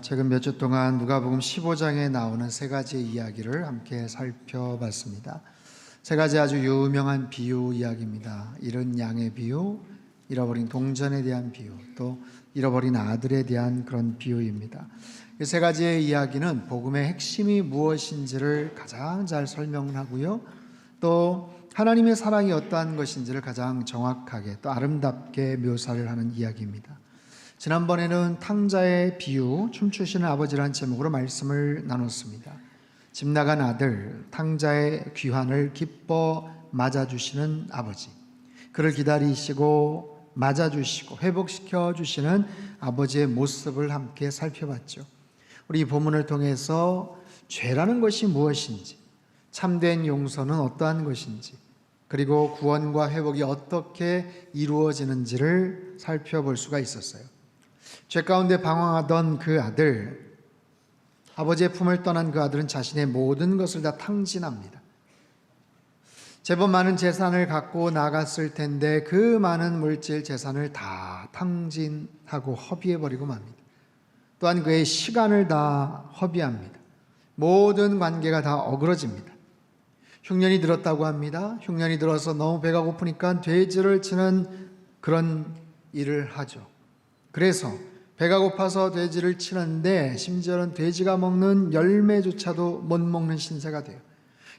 최근 몇 주 동안 누가복음 15장에 나오는 세 가지 이야기를 함께 살펴봤습니다. 세 가지 아주 유명한 비유 이야기입니다. 잃은 양의 비유, 잃어버린 동전에 대한 비유, 또 잃어버린 아들에 대한 그런 비유입니다. 이 세 가지의 이야기는 복음의 핵심이 무엇인지를 가장 잘 설명을 하고요. 또 하나님의 사랑이 어떠한 것인지를 가장 정확하게 또 아름답게 묘사를 하는 이야기입니다. 지난번에는 탕자의 비유, 춤추시는 아버지라는 제목으로 말씀을 나눴습니다. 집 나간 아들, 탕자의 귀환을 기뻐 맞아주시는 아버지, 그를 기다리시고 맞아주시고 회복시켜 주시는 아버지의 모습을 함께 살펴봤죠. 우리 이 본문을 통해서 죄라는 것이 무엇인지, 참된 용서는 어떠한 것인지, 그리고 구원과 회복이 어떻게 이루어지는지를 살펴볼 수가 있었어요. 죄 가운데 방황하던 그 아들, 아버지의 품을 떠난 그 아들은 자신의 모든 것을 다 탕진합니다. 제법 많은 재산을 갖고 나갔을 텐데 그 많은 물질 재산을 다 탕진하고 허비해버리고 맙니다. 또한 그의 시간을 다 허비합니다. 모든 관계가 다 어그러집니다. 흉년이 들었다고 합니다. 흉년이 들어서 너무 배가 고프니까 돼지를 치는 그런 일을 하죠. 그래서 배가 고파서 돼지를 치는데 심지어는 돼지가 먹는 열매조차도 못 먹는 신세가 돼요.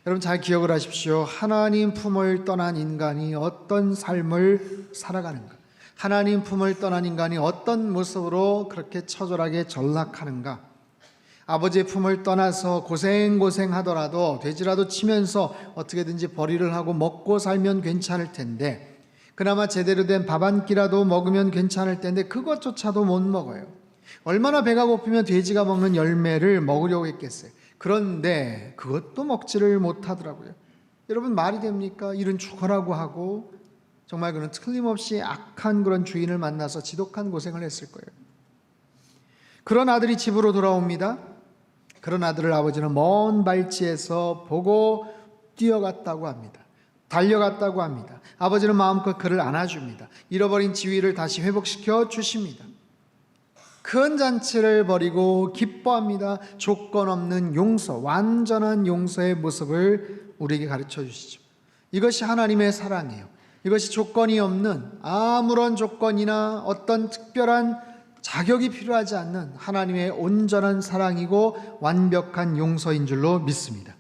여러분 잘 기억을 하십시오. 하나님 품을 떠난 인간이 어떤 삶을 살아가는가, 하나님 품을 떠난 인간이 어떤 모습으로 그렇게 처절하게 전락하는가. 아버지의 품을 떠나서 고생하더라도 돼지라도 치면서 어떻게든지 벌이를 하고 먹고 살면 괜찮을 텐데, 그나마 제대로 된 밥 한 끼라도 먹으면 괜찮을 텐데 그것조차도 못 먹어요. 얼마나 배가 고프면 돼지가 먹는 열매를 먹으려고 했겠어요. 그런데 그것도 먹지를 못하더라고요. 여러분 말이 됩니까? 일은 죽어라고 하고 정말 그는 틀림없이 악한 그런 주인을 만나서 지독한 고생을 했을 거예요. 그런 아들이 집으로 돌아옵니다. 그런 아들을 아버지는 먼 발치에서 보고 뛰어갔다고 합니다. 달려갔다고 합니다. 아버지는 마음껏 그를 안아줍니다. 잃어버린 지위를 다시 회복시켜 주십니다. 큰 잔치를 벌이고 기뻐합니다. 조건 없는 용서, 완전한 용서의 모습을 우리에게 가르쳐 주시죠. 이것이 하나님의 사랑이에요. 이것이 조건이 없는, 아무런 조건이나 어떤 특별한 자격이 필요하지 않는 하나님의 온전한 사랑이고 완벽한 용서인 줄로 믿습니다.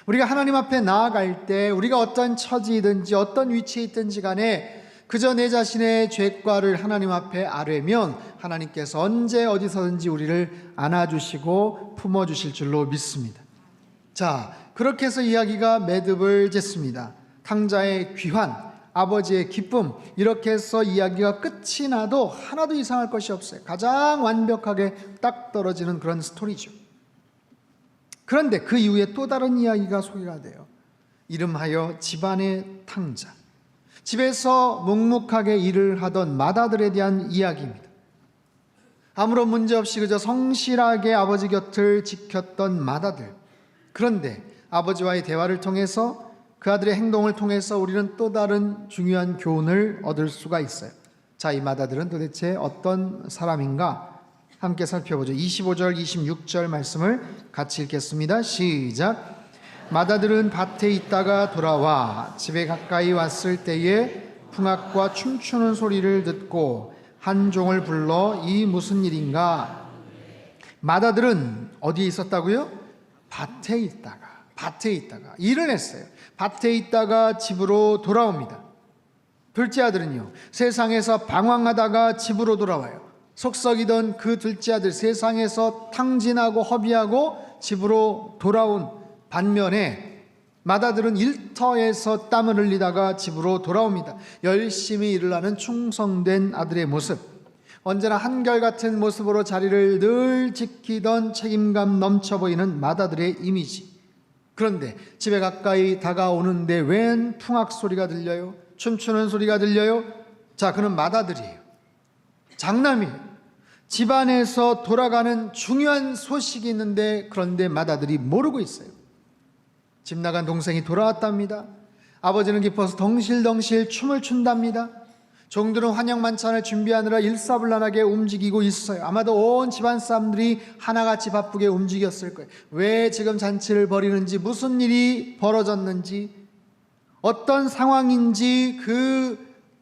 우리가 하나님 앞에 나아갈 때 우리가 어떤 처지이든지 어떤 위치에 있든지 간에 그저 내 자신의 죄과를 하나님 앞에 아뢰면 하나님께서 언제 어디서든지 우리를 안아주시고 품어주실 줄로 믿습니다. 자, 그렇게 해서 이야기가 매듭을 짓습니다. 탕자의 귀환, 아버지의 기쁨, 이렇게 해서 이야기가 끝이 나도 하나도 이상할 것이 없어요. 가장 완벽하게 딱 떨어지는 그런 스토리죠. 그런데 그 이후에 또 다른 이야기가 소개가 돼요. 이름하여 집안의 탕자. 집에서 묵묵하게 일을 하던 맏아들에 대한 이야기입니다. 아무런 문제 없이 그저 성실하게 아버지 곁을 지켰던 맏아들. 그런데 아버지와의 대화를 통해서 그 아들의 행동을 통해서 우리는 또 다른 중요한 교훈을 얻을 수가 있어요. 자, 이 맏아들은 도대체 어떤 사람인가? 함께 살펴보죠. 25절, 26절 말씀을 같이 읽겠습니다. 시작. 맏아들은 밭에 있다가 돌아와 집에 가까이 왔을 때에 풍악과 춤추는 소리를 듣고 한 종을 불러 이 무슨 일인가? 맏아들은 어디에 있었다고요? 밭에 있다가 일을 했어요. 밭에 있다가 집으로 돌아옵니다. 둘째 아들은요, 세상에서 방황하다가 집으로 돌아와요. 속썩이던 그 둘째 아들, 세상에서 탕진하고 허비하고 집으로 돌아온 반면에 맏아들은 일터에서 땀을 흘리다가 집으로 돌아옵니다. 열심히 일을 하는 충성된 아들의 모습, 언제나 한결같은 모습으로 자리를 늘 지키던 책임감 넘쳐 보이는 맏아들의 이미지. 그런데 집에 가까이 다가오는데 웬 풍악 소리가 들려요? 춤추는 소리가 들려요? 자, 그는 맏아들이에요. 장남이에요. 집안에서 돌아가는 중요한 소식이 있는데 그런데 맏아들이 모르고 있어요. 집 나간 동생이 돌아왔답니다. 아버지는 기뻐서 덩실덩실 춤을 춘답니다. 종들은 환영 만찬을 준비하느라 일사불란하게 움직이고 있어요. 아마도 온 집안 사람들이 하나같이 바쁘게 움직였을 거예요. 왜 지금 잔치를 벌이는지, 무슨 일이 벌어졌는지, 어떤 상황인지 그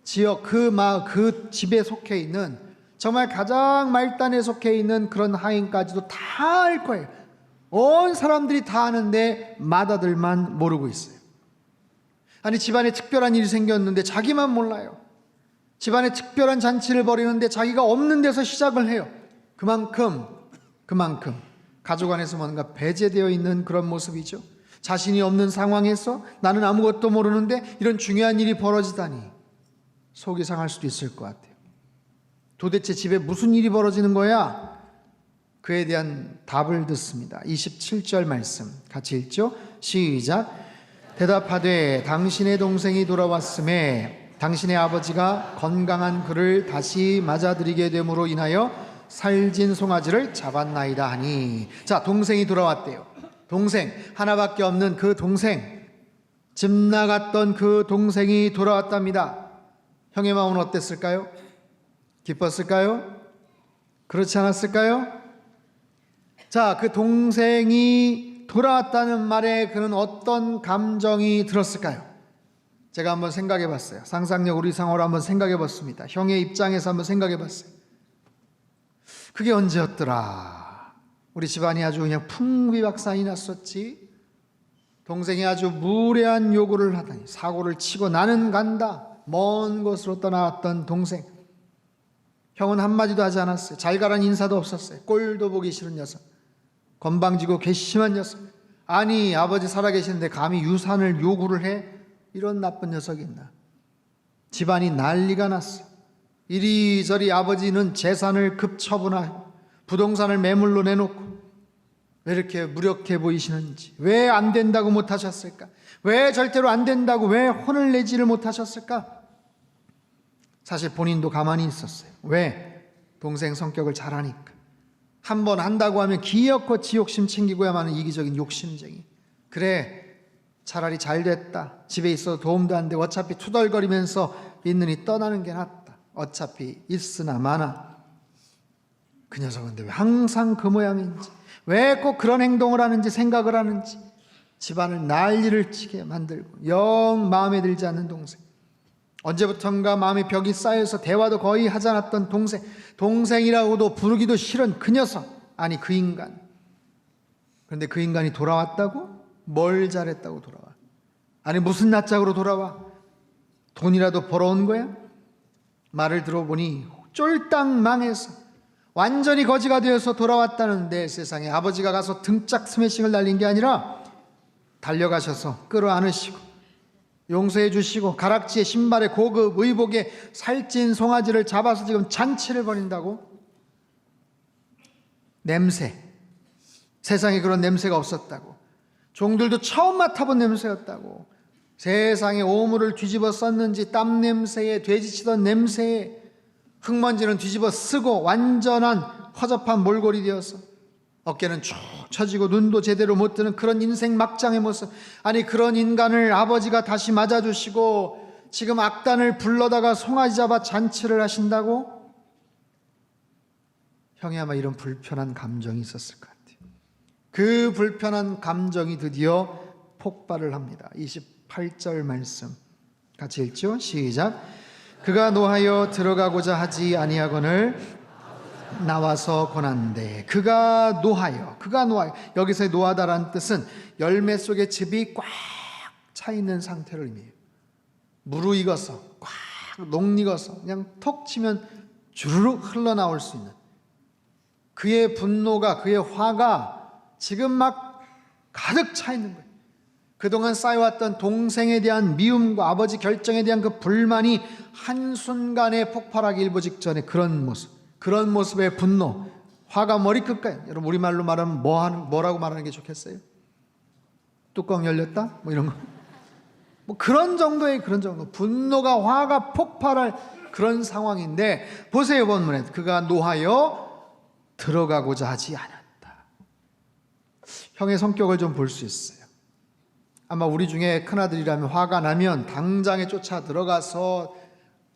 지역, 그 마을, 그 집에 속해 있는, 정말 가장 말단에 속해 있는 그런 하인까지도 다 알 거예요. 온 사람들이 다 아는데 맏아들만 모르고 있어요. 아니, 집안에 특별한 일이 생겼는데 자기만 몰라요. 집안에 특별한 잔치를 벌이는데 자기가 없는 데서 시작을 해요. 그만큼 가족 안에서 뭔가 배제되어 있는 그런 모습이죠. 자신이 없는 상황에서 나는 아무것도 모르는데 이런 중요한 일이 벌어지다니 속이 상할 수도 있을 것 같아요. 도대체 집에 무슨 일이 벌어지는 거야? 그에 대한 답을 듣습니다. 27절 말씀 같이 읽죠. 시작. 대답하되 당신의 동생이 돌아왔음에 당신의 아버지가 건강한 그를 다시 맞아들이게 됨으로 인하여 살진 송아지를 잡았나이다 하니. 자, 동생이 돌아왔대요. 동생, 하나밖에 없는 그 동생, 집 나갔던 그 동생이 돌아왔답니다. 형의 마음은 어땠을까요? 기뻤을까요? 그렇지 않았을까요? 자, 그 동생이 돌아왔다는 말에 그는 어떤 감정이 들었을까요? 제가 한번 생각해 봤어요. 상상력 우리 상호로 한번 생각해 봤습니다. 형의 입장에서 한번 생각해 봤어요. 그게 언제였더라? 우리 집안이 아주 그냥 풍비박산이 났었지. 동생이 아주 무례한 요구를 하다니 사고를 치고 나는 간다. 먼 곳으로 떠나왔던 동생. 형은 한마디도 하지 않았어요. 잘 가란 인사도 없었어요. 꼴도 보기 싫은 녀석. 건방지고 괘씸한 녀석. 아니, 아버지 살아계시는데 감히 유산을 요구를 해? 이런 나쁜 녀석이 있나. 집안이 난리가 났어. 이리저리 아버지는 재산을 급처분하고 부동산을 매물로 내놓고 왜 이렇게 무력해 보이시는지, 왜 안 된다고 못하셨을까, 왜 절대로 안 된다고 왜 혼을 내지를 못하셨을까. 사실 본인도 가만히 있었어요. 왜? 동생 성격을 잘 아니까. 한번 한다고 하면 기어코 지 욕심 챙기고야만 하는 이기적인 욕심쟁이. 그래, 차라리 잘 됐다. 집에 있어도 도움도 안 되고 어차피 투덜거리면서 있느니 떠나는 게 낫다. 어차피 있으나 마나. 그 녀석은 근데 왜 항상 그 모양인지, 왜 꼭 그런 행동을 하는지, 생각을 하는지 집안을 난리를 치게 만들고 영 마음에 들지 않는 동생. 언제부턴가 마음에 벽이 쌓여서 대화도 거의 하지 않았던 동생. 동생이라고도 부르기도 싫은 그 녀석. 아니, 그 인간. 그런데 그 인간이 돌아왔다고? 뭘 잘했다고 돌아와? 아니, 무슨 낯짝으로 돌아와? 돈이라도 벌어온 거야? 말을 들어보니 쫄딱 망해서 완전히 거지가 되어서 돌아왔다는데, 세상에. 아버지가 가서 등짝 스매싱을 날린 게 아니라 달려가셔서 끌어안으시고 용서해 주시고 가락지에 신발에 고급 의복에 살찐 송아지를 잡아서 지금 잔치를 벌인다고? 냄새, 세상에 그런 냄새가 없었다고. 종들도 처음 맡아본 냄새였다고. 세상에 오물을 뒤집어 썼는지 땀 냄새에 돼지치던 냄새에 흙먼지는 뒤집어 쓰고 완전한 허접한 몰골이 되어서 어깨는 쭉 처지고 눈도 제대로 못 뜨는 그런 인생 막장의 모습. 아니, 그런 인간을 아버지가 다시 맞아주시고 지금 악단을 불러다가 송아지 잡아 잔치를 하신다고? 형이 아마 이런 불편한 감정이 있었을 것 같아요. 그 불편한 감정이 드디어 폭발을 합니다. 28절 말씀 같이 읽죠. 시작. 그가 노하여 들어가고자 하지 아니하거늘 나와서 고난데. 그가 노하여. 여기서의 노하다라는 뜻은 열매 속에 즙이 꽉 차 있는 상태를 의미해요. 무르익어서 꽉 녹익어서 그냥 톡 치면 주르륵 흘러나올 수 있는 그의 분노가, 그의 화가 지금 막 가득 차 있는 거예요. 그동안 쌓여왔던 동생에 대한 미움과 아버지 결정에 대한 그 불만이 한순간에 폭발하기 일보 직전에 그런 모습의 분노, 화가 머리끝까지. 여러분, 우리말로 말하면 뭐라고 말하는 게 좋겠어요? 뚜껑 열렸다? 뭐 이런 거. 그런 정도, 분노가, 화가 폭발할 그런 상황인데, 보세요, 본문에. 그가 노하여 들어가고자 하지 않았다. 형의 성격을 좀 볼 수 있어요. 아마 우리 중에 큰아들이라면 화가 나면 당장에 쫓아 들어가서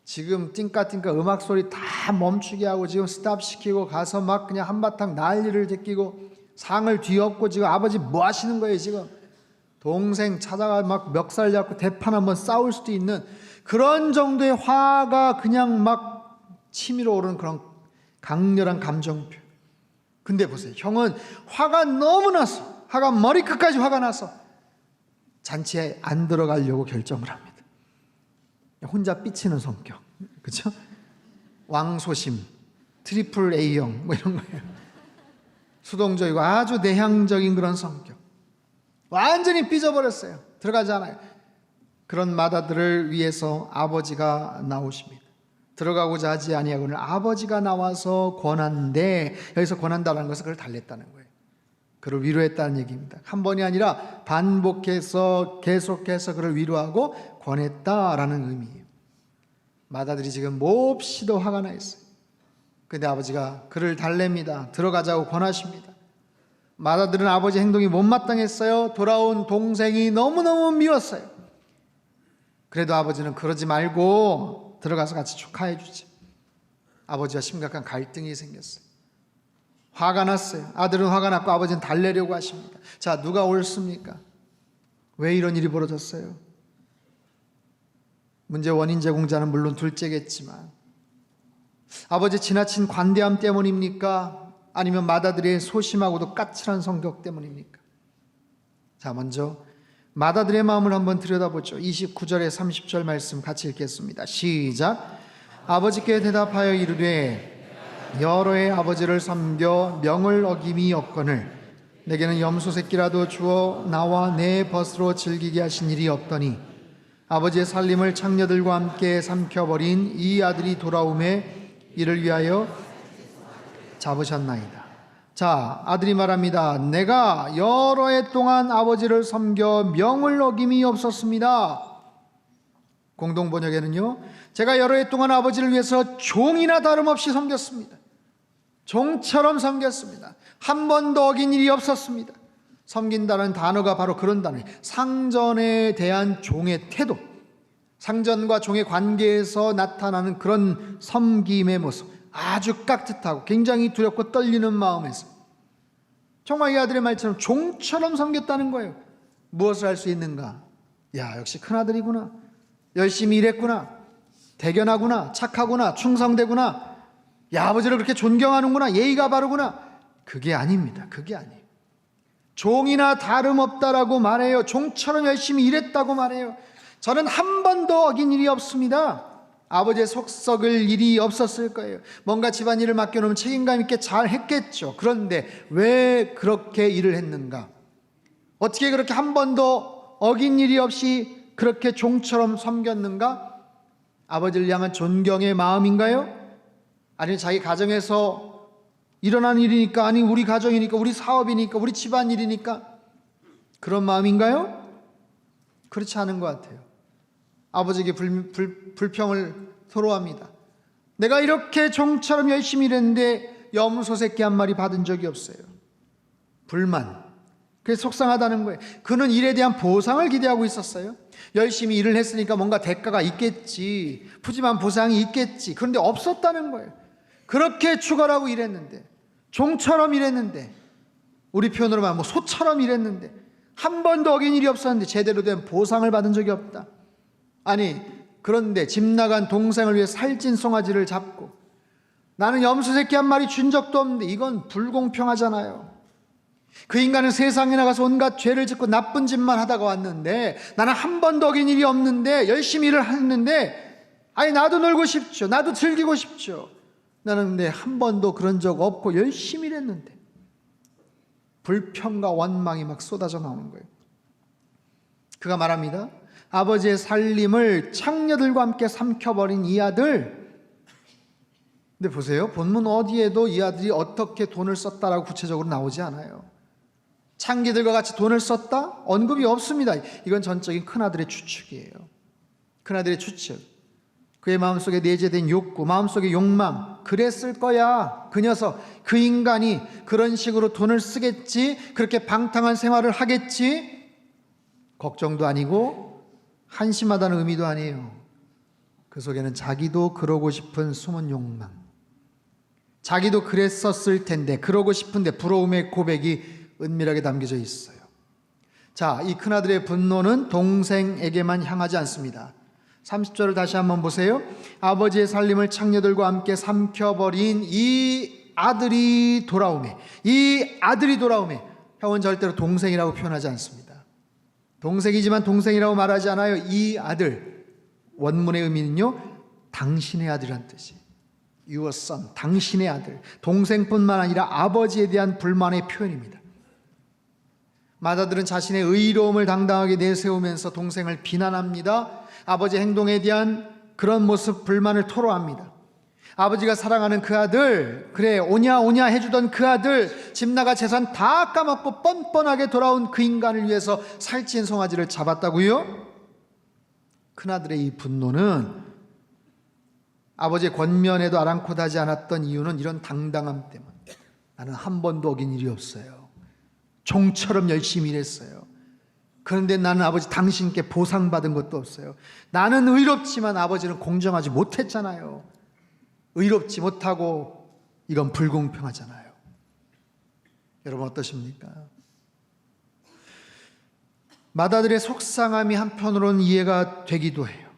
지금 띵까띵까 음악 소리 다 멈추게 하고 지금 스탑시키고 가서 막 그냥 한바탕 난리를 제끼고 상을 뒤엎고 지금 아버지 뭐 하시는 거예요 지금? 동생 찾아가 막 멱살 잡고 대판 한번 싸울 수도 있는 그런 정도의 화가 그냥 막 치밀어 오르는 그런 강렬한 감정표. 근데 보세요. 형은 화가 너무 나서 화가 머리끝까지 화가 나서 잔치에 안 들어가려고 결정을 합니다. 혼자 삐치는 성격, 그렇죠? 왕소심, 트리플 A형 뭐 이런 거예요. 수동적이고 아주 내향적인 그런 성격. 완전히 삐져버렸어요. 들어가지 않아요. 그런 마다들을 위해서 아버지가 나오십니다. 들어가고자 하지 아니하고는 아버지가 나와서 권한데, 여기서 권한다는 것은 그를 달랬다는 거예요. 그를 위로했다는 얘기입니다. 한 번이 아니라 반복해서 계속해서 그를 위로하고 권했다라는 의미예요. 마다들이 지금 몹시도 화가 나 있어요. 근데 아버지가 그를 달랩니다. 들어가자고 권하십니다. 마다들은 아버지 행동이 못마땅했어요. 돌아온 동생이 너무너무 미웠어요. 그래도 아버지는 그러지 말고 들어가서 같이 축하해 주지. 아버지와 심각한 갈등이 생겼어요. 화가 났어요. 아들은 화가 났고 아버지는 달래려고 하십니다. 자, 누가 옳습니까? 왜 이런 일이 벌어졌어요? 문제 원인 제공자는 물론 둘째겠지만 아버지 지나친 관대함 때문입니까? 아니면 마다들의 소심하고도 까칠한 성격 때문입니까? 자, 먼저 마다들의 마음을 한번 들여다보죠. 29절에 30절 말씀 같이 읽겠습니다. 시작. 아버지께 대답하여 이르되 여러 해 아버지를 섬겨 명을 어김이 없거늘 내게는 염소 새끼라도 주어 나와 내 벗으로 즐기게 하신 일이 없더니 아버지의 살림을 창녀들과 함께 삼켜버린 이 아들이 돌아오매 이를 위하여 잡으셨나이다. 자, 아들이 말합니다. 내가 여러 해 동안 아버지를 섬겨 명을 어김이 없었습니다. 공동번역에는요, 제가 여러 해 동안 아버지를 위해서 종이나 다름없이 섬겼습니다. 종처럼 섬겼습니다. 한 번도 어긴 일이 없었습니다. 섬긴다는 단어가 바로 그런 단어예요. 상전에 대한 종의 태도, 상전과 종의 관계에서 나타나는 그런 섬김의 모습, 아주 깍듯하고 굉장히 두렵고 떨리는 마음에서 정말 이 아들의 말처럼 종처럼 섬겼다는 거예요. 무엇을 할 수 있는가? 야, 역시 큰아들이구나. 열심히 일했구나. 대견하구나. 착하구나. 충성되구나. 야, 아버지를 그렇게 존경하는구나. 예의가 바르구나. 그게 아닙니다. 그게 아니에요. 종이나 다름없다라고 말해요. 종처럼 열심히 일했다고 말해요. 저는 한 번도 어긴 일이 없습니다. 아버지의 속 썩을 일이 없었을 거예요. 뭔가 집안일을 맡겨놓으면 책임감 있게 잘 했겠죠. 그런데 왜 그렇게 일을 했는가? 어떻게 그렇게 한 번도 어긴 일이 없이 그렇게 종처럼 섬겼는가? 아버지를 향한 존경의 마음인가요? 아니면 자기 가정에서 일어난 일이니까, 아니 우리 가정이니까, 우리 사업이니까, 우리 집안일이니까 그런 마음인가요? 그렇지 않은 것 같아요. 아버지에게 불평을 토로합니다. 내가 이렇게 종처럼 열심히 일했는데 염소 새끼 한 마리 받은 적이 없어요. 불만. 그래서 속상하다는 거예요. 그는 일에 대한 보상을 기대하고 있었어요. 열심히 일을 했으니까 뭔가 대가가 있겠지, 푸짐한 보상이 있겠지. 그런데 없었다는 거예요. 그렇게 추가하고 일했는데, 종처럼 일했는데, 우리 표현으로 말하면 소처럼 일했는데 한 번도 어긴 일이 없었는데 제대로 된 보상을 받은 적이 없다. 아니, 그런데 집 나간 동생을 위해 살찐 송아지를 잡고 나는 염소 새끼 한 마리 준 적도 없는데 이건 불공평하잖아요. 그 인간은 세상에 나가서 온갖 죄를 짓고 나쁜 짓만 하다가 왔는데 나는 한 번도 어긴 일이 없는데 열심히 일을 했는데, 아니 나도 놀고 싶죠. 나도 즐기고 싶죠. 나는 근데 한 번도 그런 적 없고 열심히 일했는데. 불평과 원망이 막 쏟아져 나오는 거예요. 그가 말합니다. 아버지의 살림을 창녀들과 함께 삼켜버린 이 아들. 근데 보세요. 본문 어디에도 이 아들이 어떻게 돈을 썼다라고 구체적으로 나오지 않아요. 창기들과 같이 돈을 썼다? 언급이 없습니다. 이건 전적인 큰아들의 추측이에요. 큰아들의 추측. 그의 마음속에 내재된 욕구, 마음속의 욕망. 그랬을 거야. 그 녀석, 그 인간이 그런 식으로 돈을 쓰겠지, 그렇게 방탕한 생활을 하겠지. 걱정도 아니고 한심하다는 의미도 아니에요. 그 속에는 자기도 그러고 싶은 숨은 욕망, 자기도 그랬었을 텐데 그러고 싶은데 부러움의 고백이 은밀하게 담겨져 있어요. 자, 이 큰아들의 분노는 동생에게만 향하지 않습니다. 30절을 다시 한번 보세요. 아버지의 살림을 창녀들과 함께 삼켜버린 이 아들이 돌아오매, 이 아들이 돌아오매. 형은 절대로 동생이라고 표현하지 않습니다. 동생이지만 동생이라고 말하지 않아요. 이 아들, 원문의 의미는요, 당신의 아들이란 뜻이에요. Your son, 당신의 아들. 동생뿐만 아니라 아버지에 대한 불만의 표현입니다. 맏아들은 자신의 의로움을 당당하게 내세우면서 동생을 비난합니다. 아버지의 행동에 대한 그런 모습, 불만을 토로합니다. 아버지가 사랑하는 그 아들, 그래 오냐 오냐 해주던 그 아들, 집 나가 재산 다 까먹고 뻔뻔하게 돌아온 그 인간을 위해서 살찐 송아지를 잡았다고요? 큰아들의 이 분노는 아버지의 권면에도 아랑곳하지 않았던 이유는 이런 당당함 때문에, 나는 한 번도 어긴 일이 없어요. 종처럼 열심히 일했어요. 그런데 나는 아버지 당신께 보상받은 것도 없어요. 나는 의롭지만 아버지는 공정하지 못했잖아요. 의롭지 못하고 이건 불공평하잖아요. 여러분 어떠십니까? 맏아들의 속상함이 한편으로는 이해가 되기도 해요.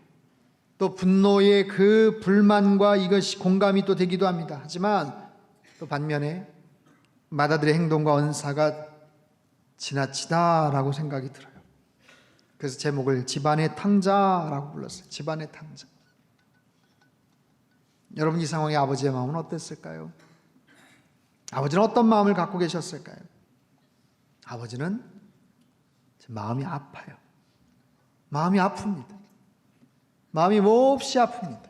또 분노의 그 불만과 이것이 공감이 또 되기도 합니다. 하지만 또 반면에 맏아들의 행동과 언사가 지나치다라고 생각이 들어요. 그래서 제목을 집안의 탕자라고 불렀어요. 집안의 탕자. 여러분, 이 상황에 아버지의 마음은 어땠을까요? 아버지는 어떤 마음을 갖고 계셨을까요? 아버지는 마음이 아파요. 마음이 아픕니다. 마음이 몹시 아픕니다.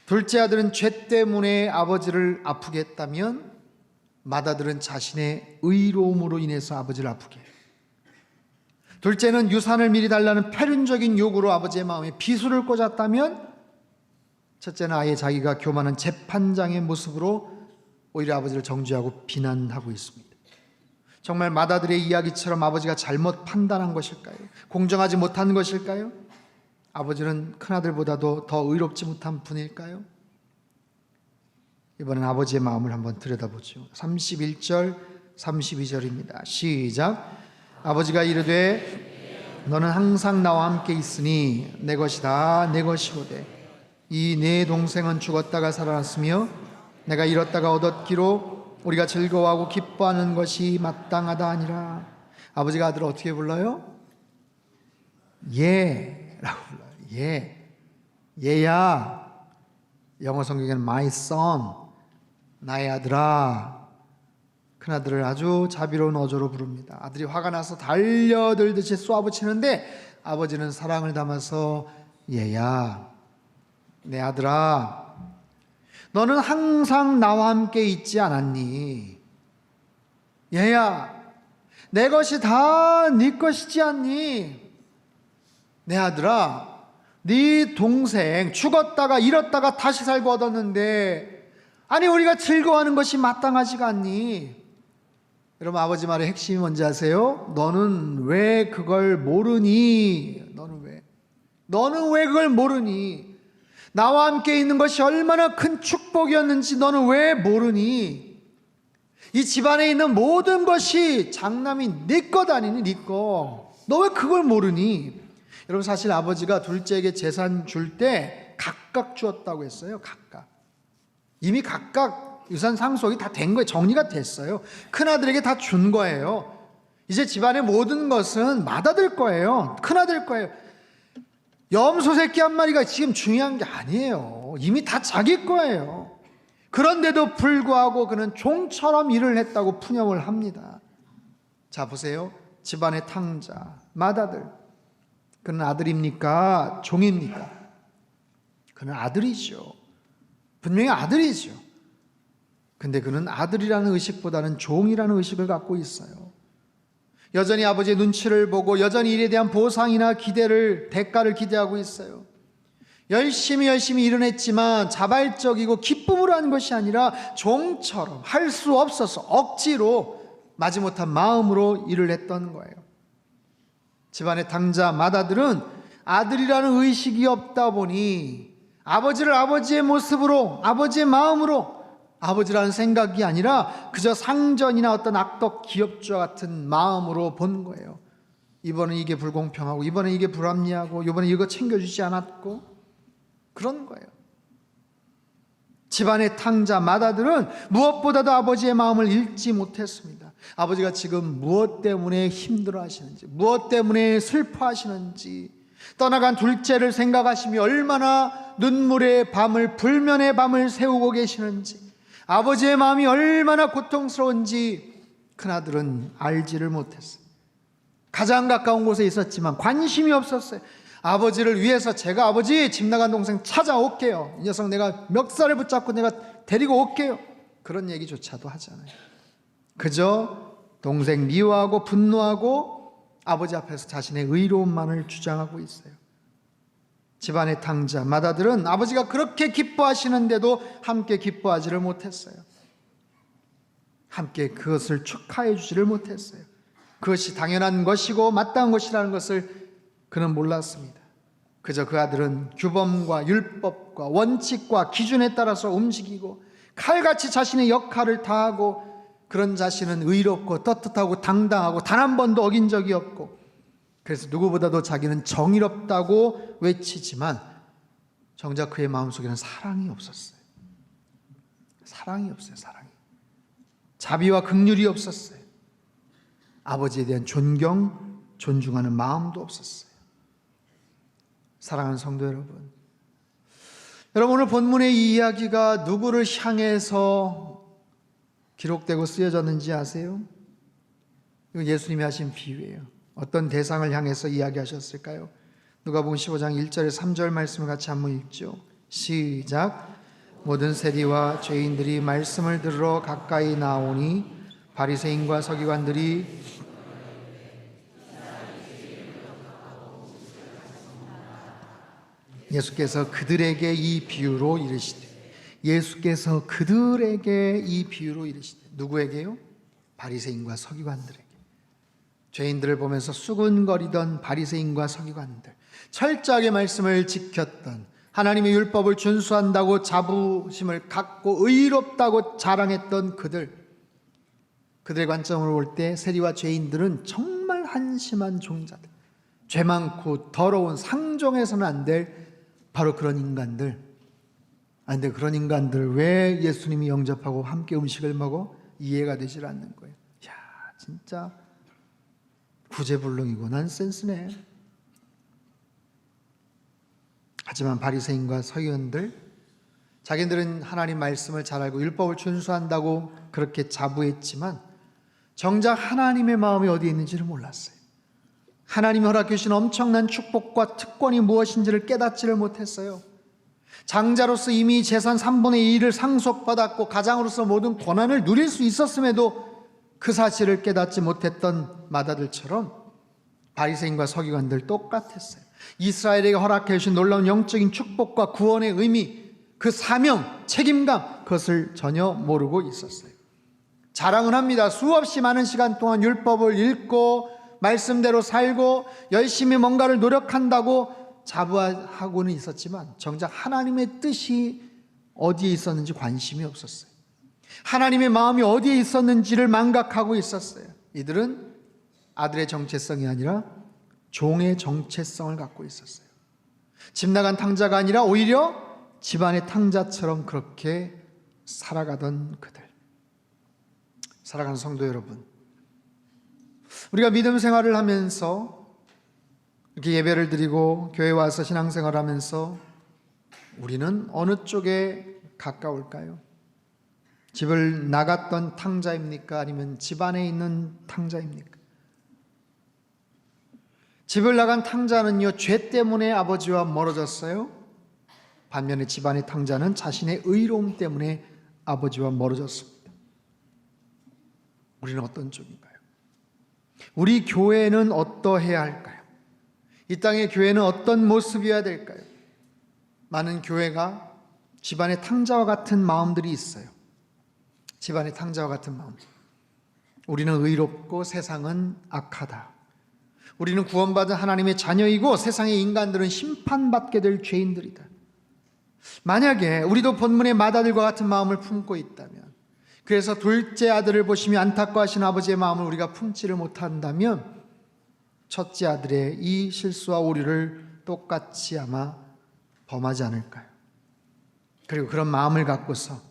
둘째 아들은 죄 때문에 아버지를 아프게 했다면 맏아들은 자신의 의로움으로 인해서 아버지를 아프게 해요. 둘째는 유산을 미리 달라는 패륜적인 요구로 아버지의 마음에 비수를 꽂았다면 첫째는 아예 자기가 교만한 재판장의 모습으로 오히려 아버지를 정죄하고 비난하고 있습니다. 정말 맏아들의 이야기처럼 아버지가 잘못 판단한 것일까요? 공정하지 못한 것일까요? 아버지는 큰아들보다도 더 의롭지 못한 분일까요? 이번엔 아버지의 마음을 한번 들여다보죠. 31절 32절입니다. 시작. 아버지가 이르되 너는 항상 나와 함께 있으니 내 것이 다 내 것이로되 이 내 동생은 죽었다가 살아났으며 내가 잃었다가 얻었기로 우리가 즐거워하고 기뻐하는 것이 마땅하다 아니라. 아버지가 아들을 어떻게 불러요? 예라고 불러요. 예. 얘야. 영어 성경에는 my son, 나의 아들아. 큰아들을 아주 자비로운 어조로 부릅니다. 아들이 화가 나서 달려들듯이 쏘아붙이는데 아버지는 사랑을 담아서 얘야, 내 아들아, 너는 항상 나와 함께 있지 않았니? 얘야, 내 것이 다 네 것이지 않니? 내 아들아, 네 동생 죽었다가 잃었다가 다시 살고 얻었는데 아니 우리가 즐거워하는 것이 마땅하지가 않니? 여러분, 아버지 말의 핵심이 뭔지 아세요? 너는 왜 그걸 모르니? 너는 왜 그걸 모르니? 나와 함께 있는 것이 얼마나 큰 축복이었는지 너는 왜 모르니? 이 집안에 있는 모든 것이 장남이 네 것 아니니? 네 거. 너 왜 그걸 모르니? 여러분, 사실 아버지가 둘째에게 재산 줄 때 각각 주었다고 했어요. 각각. 이미 각각 유산 상속이 다 된 거예요. 정리가 됐어요. 큰아들에게 다 준 거예요. 이제 집안의 모든 것은 맏아들 거예요. 큰아들 거예요. 염소 새끼 한 마리가 지금 중요한 게 아니에요. 이미 다 자기 거예요. 그런데도 불구하고 그는 종처럼 일을 했다고 푸념을 합니다. 자, 보세요. 집안의 탕자, 맏아들. 그는 아들입니까? 종입니까? 그는 아들이죠. 분명히 아들이죠. 근데 그는 아들이라는 의식보다는 종이라는 의식을 갖고 있어요. 여전히 아버지의 눈치를 보고 여전히 일에 대한 보상이나 대가를 기대하고 있어요. 열심히 일은 했지만 자발적이고 기쁨으로 하는 것이 아니라 종처럼 할 수 없어서 억지로 마지못한 마음으로 일을 했던 거예요. 집안의 당자 맏아들은 아들이라는 의식이 없다 보니 아버지를 아버지의 모습으로, 아버지의 마음으로, 아버지라는 생각이 아니라 그저 상전이나 어떤 악덕 기업주와 같은 마음으로 본 거예요. 이번엔 이게 불공평하고, 이번엔 이게 불합리하고, 이번엔 이거 챙겨주지 않았고, 그런 거예요. 집안의 탕자 맏아들은 무엇보다도 아버지의 마음을 읽지 못했습니다. 아버지가 지금 무엇 때문에 힘들어 하시는지, 무엇 때문에 슬퍼하시는지, 떠나간 둘째를 생각하시며 얼마나 눈물의 밤을, 불면의 밤을 새우고 계시는지, 아버지의 마음이 얼마나 고통스러운지 큰아들은 알지를 못했어요. 가장 가까운 곳에 있었지만 관심이 없었어요. 아버지를 위해서 제가 아버지 집 나간 동생 찾아올게요, 이 녀석 내가 멱살을 붙잡고 내가 데리고 올게요, 그런 얘기조차도 하지 않아요. 그저 동생 미워하고 분노하고 아버지 앞에서 자신의 의로움만을 주장하고 있어요. 집안의 탕자 맏아들은 아버지가 그렇게 기뻐하시는데도 함께 기뻐하지를 못했어요. 함께 그것을 축하해 주지를 못했어요. 그것이 당연한 것이고 마땅한 것이라는 것을 그는 몰랐습니다. 그저 그 아들은 규범과 율법과 원칙과 기준에 따라서 움직이고 칼같이 자신의 역할을 다하고, 그런 자신은 의롭고 떳떳하고 당당하고 단 한 번도 어긴 적이 없고, 그래서 누구보다도 자기는 정의롭다고 외치지만 정작 그의 마음속에는 사랑이 없었어요. 사랑이 없어요. 사랑이. 자비와 긍휼이 없었어요. 아버지에 대한 존경, 존중하는 마음도 없었어요. 사랑하는 성도 여러분, 오늘 본문의 이 이야기가 누구를 향해서 기록되고 쓰여졌는지 아세요? 이건 예수님이 하신 비유예요. 어떤 대상을 향해서 이야기하셨을까요? 누가복음 15장 1절에 3절 말씀을 같이 한번 읽죠. 시작. 모든 세리와 죄인들이 말씀을 들으러 가까이 나오니 바리새인과 서기관들이 예수께서 그들에게 이 비유로 이르시되, 예수께서 그들에게 이 비유로 이르시되, 누구에게요? 바리새인과 서기관들에게. 죄인들을 보면서 수군거리던 바리새인과 서기관들, 철저하게 말씀을 지켰던, 하나님의 율법을 준수한다고 자부심을 갖고 의롭다고 자랑했던 그들의 관점으로 볼 때 세리와 죄인들은 정말 한심한 종자들, 죄 많고 더러운 상종해서는 안 될 바로 그런 인간들. 근데 그런 인간들 왜 예수님이 영접하고 함께 음식을 먹어? 이해가 되질 않는 거예요. 야, 진짜 구제불능이고 난센스네. 하지만 바리새인과 서기관들, 자기들은 하나님 말씀을 잘 알고 율법을 준수한다고 그렇게 자부했지만 정작 하나님의 마음이 어디에 있는지를 몰랐어요. 하나님이 허락해 주신 엄청난 축복과 특권이 무엇인지를 깨닫지를 못했어요. 장자로서 이미 재산 3분의 1을 상속받았고 가장으로서 모든 권한을 누릴 수 있었음에도 그 사실을 깨닫지 못했던 맏아들처럼 바리새인과 서기관들 똑같았어요. 이스라엘에게 허락해 주신 놀라운 영적인 축복과 구원의 의미, 그 사명, 책임감, 그것을 전혀 모르고 있었어요. 자랑은 합니다. 수없이 많은 시간 동안 율법을 읽고 말씀대로 살고 열심히 뭔가를 노력한다고 자부하고는 있었지만 정작 하나님의 뜻이 어디에 있었는지 관심이 없었어요. 하나님의 마음이 어디에 있었는지를 망각하고 있었어요. 이들은 아들의 정체성이 아니라 종의 정체성을 갖고 있었어요. 집 나간 탕자가 아니라 오히려 집안의 탕자처럼 그렇게 살아가던 그들. 사랑하는 성도 여러분, 우리가 믿음 생활을 하면서 이렇게 예배를 드리고 교회 와서 신앙생활을 하면서 우리는 어느 쪽에 가까울까요? 집을 나갔던 탕자입니까? 아니면 집 안에 있는 탕자입니까? 집을 나간 탕자는요, 죄 때문에 아버지와 멀어졌어요. 반면에 집안의 탕자는 자신의 의로움 때문에 아버지와 멀어졌습니다. 우리는 어떤 쪽인가요? 우리 교회는 어떠해야 할까요? 이 땅의 교회는 어떤 모습이어야 될까요? 많은 교회가 집안의 탕자와 같은 마음들이 있어요. 집안의 탕자와 같은 마음. 우리는 의롭고 세상은 악하다. 우리는 구원받은 하나님의 자녀이고 세상의 인간들은 심판받게 될 죄인들이다. 만약에 우리도 본문의 맏아들과 같은 마음을 품고 있다면, 그래서 둘째 아들을 보시며 안타까워하시는 아버지의 마음을 우리가 품지를 못한다면 첫째 아들의 이 실수와 오류를 똑같이 아마 범하지 않을까요? 그리고 그런 마음을 갖고서,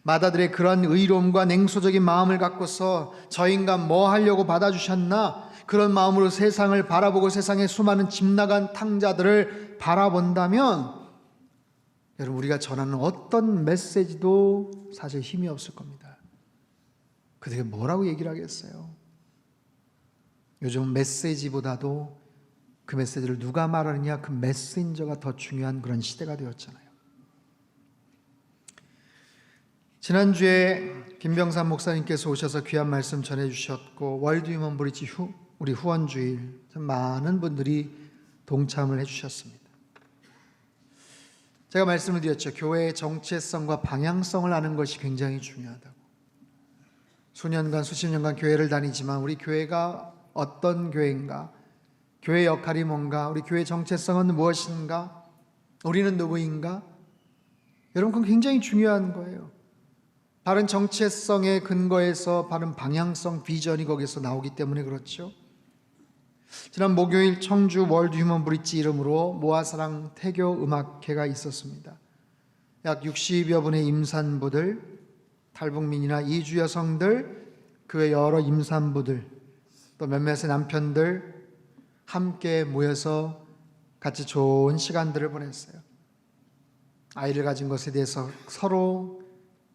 맏아들의 그런 의로움과 냉소적인 마음을 갖고서 저 인간 뭐 하려고 받아주셨나, 그런 마음으로 세상을 바라보고 세상의 수많은 집 나간 탕자들을 바라본다면 여러분, 우리가 전하는 어떤 메시지도 사실 힘이 없을 겁니다. 그들이 뭐라고 얘기를 하겠어요? 요즘 메시지보다도 그 메시지를 누가 말하느냐, 그 메신저가 더 중요한 그런 시대가 되었잖아요. 지난주에 김병삼 목사님께서 오셔서 귀한 말씀 전해주셨고, 월드 휴먼 브리지 우리 후원주일 많은 분들이 동참을 해주셨습니다. 제가 말씀을 드렸죠. 교회의 정체성과 방향성을 아는 것이 굉장히 중요하다고. 수년간 수십 년간 교회를 다니지만 우리 교회가 어떤 교회인가, 교회 역할이 뭔가, 우리 교회 정체성은 무엇인가, 우리는 누구인가, 여러분, 그건 굉장히 중요한 거예요. 바른 정체성의 근거에서 바른 방향성, 비전이 거기서 나오기 때문에 그렇죠. 지난 목요일 청주 월드 휴먼 브릿지 이름으로 모아사랑 태교 음악회가 있었습니다. 약 60여 분의 임산부들, 탈북민이나 이주 여성들, 그 외 여러 임산부들, 또 몇몇의 남편들 함께 모여서 같이 좋은 시간들을 보냈어요. 아이를 가진 것에 대해서 서로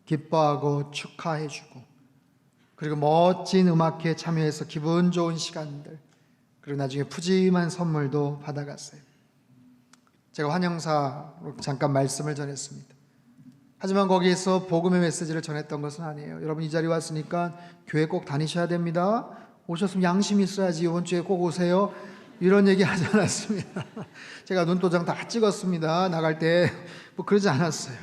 기뻐하고 축하해주고, 그리고 멋진 음악회에 참여해서 기분 좋은 시간들, 그리고 나중에 푸짐한 선물도 받아갔어요. 제가 환영사로 잠깐 말씀을 전했습니다. 하지만 거기에서 복음의 메시지를 전했던 것은 아니에요. 여러분, 이 자리에 왔으니까 교회 꼭 다니셔야 됩니다. 오셨으면 양심이 있어야지 이번 주에 꼭 오세요. 이런 얘기 하지 않았습니다. 제가 눈도장 다 찍었습니다. 나갈 때 뭐 그러지 않았어요.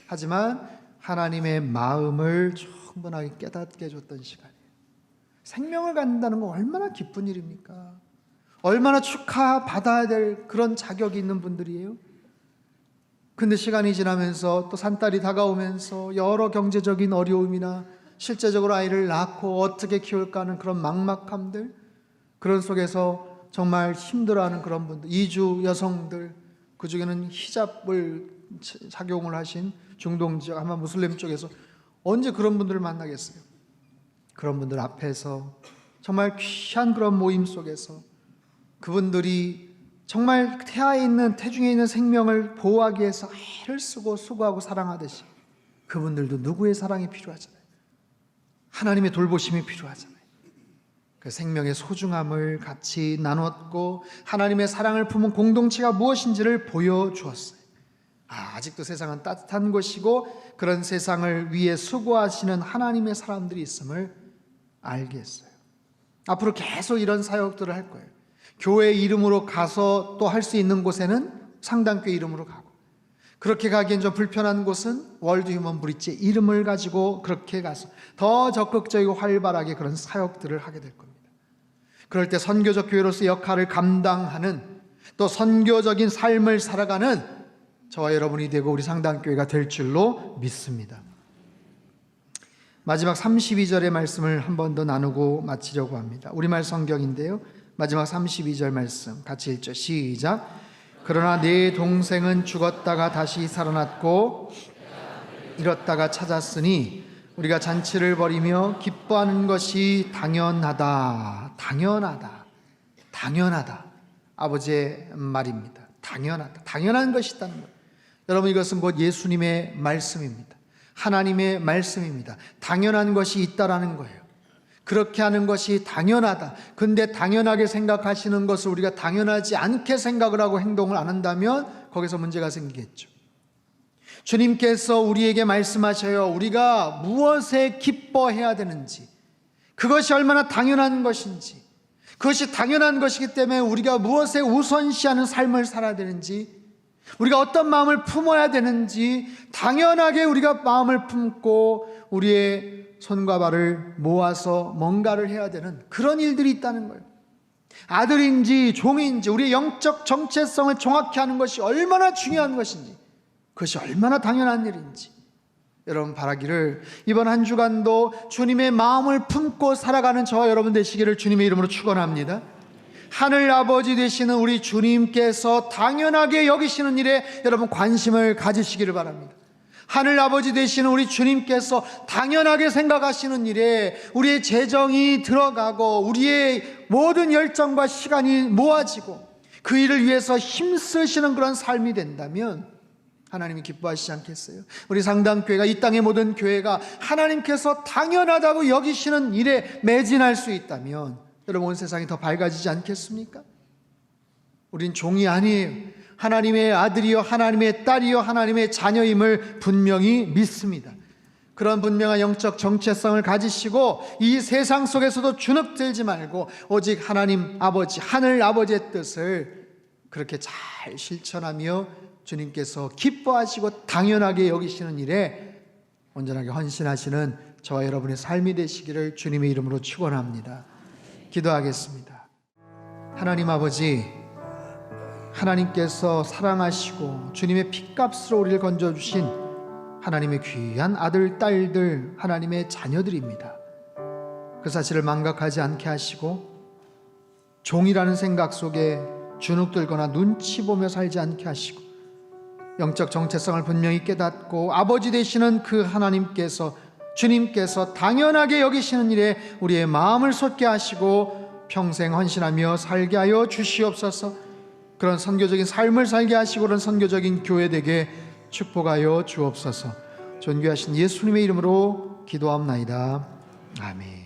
하지만 하나님의 마음을 충분하게 깨닫게 해줬던 시간이에요. 생명을 갖는다는 건 얼마나 기쁜 일입니까? 얼마나 축하받아야 될 그런 자격이 있는 분들이에요. 근데 시간이 지나면서 또 산딸이 다가오면서 여러 경제적인 어려움이나 실제적으로 아이를 낳고 어떻게 키울까 하는 그런 막막함들, 그런 속에서 정말 힘들어하는 그런 분들, 이주 여성들, 그 중에는 히잡을 착용을 하신 중동 지역, 아마 무슬림 쪽에서 언제 그런 분들을 만나겠어요? 그런 분들 앞에서 정말 귀한 그런 모임 속에서 그분들이 정말 태중에 있는 생명을 보호하기 위해서 애를 쓰고 수고하고 사랑하듯이 그분들도 누구의 사랑이 필요하잖아요. 하나님의 돌보심이 필요하잖아요. 그 생명의 소중함을 같이 나눴고 하나님의 사랑을 품은 공동체가 무엇인지를 보여주었어요. 아직도 세상은 따뜻한 곳이고 그런 세상을 위해 수고하시는 하나님의 사람들이 있음을 알게 했어요. 앞으로 계속 이런 사역들을 할 거예요. 교회 이름으로 가서 또 할 수 있는 곳에는 상당교회 이름으로 가고, 그렇게 가기엔 좀 불편한 곳은 월드 휴먼 브릿지의 이름을 가지고 그렇게 가서 더 적극적이고 활발하게 그런 사역들을 하게 될 겁니다. 그럴 때 선교적 교회로서 역할을 감당하는, 또 선교적인 삶을 살아가는 저와 여러분이 되고 우리 상당교회가 될 줄로 믿습니다. 마지막 32절의 말씀을 한 번 더 나누고 마치려고 합니다. 우리말 성경인데요, 마지막 32절 말씀 같이 읽죠. 시작. 그러나 내 동생은 죽었다가 다시 살아났고 잃었다가 찾았으니 우리가 잔치를 벌이며 기뻐하는 것이 당연하다. 당연하다. 아버지의 말입니다. 당연하다. 당연한 것이 있다는 거예요. 여러분, 이것은 곧 예수님의 말씀입니다. 하나님의 말씀입니다. 당연한 것이 있다라는 거예요. 그렇게 하는 것이 당연하다. 근데 당연하게 생각하시는 것을 우리가 당연하지 않게 생각을 하고 행동을 안 한다면 거기서 문제가 생기겠죠. 주님께서 우리에게 말씀하셔요. 우리가 무엇에 기뻐해야 되는지, 그것이 얼마나 당연한 것인지, 그것이 당연한 것이기 때문에 우리가 무엇에 우선시하는 삶을 살아야 되는지, 우리가 어떤 마음을 품어야 되는지 당연하게 우리가 마음을 품고 우리의 손과 발을 모아서 뭔가를 해야 되는 그런 일들이 있다는 거예요. 아들인지 종인지 우리의 영적 정체성을 정확히 하는 것이 얼마나 중요한 것인지, 그것이 얼마나 당연한 일인지 여러분 바라기를 이번 한 주간도 주님의 마음을 품고 살아가는 저와 여러분 되시기를 주님의 이름으로 축원합니다. 하늘 아버지 되시는 우리 주님께서 당연하게 여기시는 일에 여러분 관심을 가지시기를 바랍니다. 하늘 아버지 되시는 우리 주님께서 당연하게 생각하시는 일에 우리의 재정이 들어가고 우리의 모든 열정과 시간이 모아지고 그 일을 위해서 힘쓰시는 그런 삶이 된다면 하나님이 기뻐하시지 않겠어요? 우리 상당교회가, 이 땅의 모든 교회가 하나님께서 당연하다고 여기시는 일에 매진할 수 있다면 여러분 온 세상이 더 밝아지지 않겠습니까? 우린 종이 아니에요. 하나님의 아들이요 하나님의 딸이요 하나님의 자녀임을 분명히 믿습니다. 그런 분명한 영적 정체성을 가지시고 이 세상 속에서도 주눅들지 말고 오직 하나님 아버지, 하늘 아버지의 뜻을 그렇게 잘 실천하며 주님께서 기뻐하시고 당연하게 여기시는 일에 온전하게 헌신하시는 저와 여러분의 삶이 되시기를 주님의 이름으로 축원합니다. 기도하겠습니다. 하나님 아버지, 하나님께서 사랑하시고 주님의 핏값으로 우리를 건져주신 하나님의 귀한 아들, 딸들, 하나님의 자녀들입니다. 그 사실을 망각하지 않게 하시고 종이라는 생각 속에 주눅들거나 눈치 보며 살지 않게 하시고 영적 정체성을 분명히 깨닫고 아버지 되시는 그 하나님께서, 주님께서 당연하게 여기시는 일에 우리의 마음을 솟게 하시고 평생 헌신하며 살게 하여 주시옵소서. 그런 선교적인 삶을 살게 하시고 그런 선교적인 교회 되게 축복하여 주옵소서. 존귀하신 예수님의 이름으로 기도합나이다. 아멘.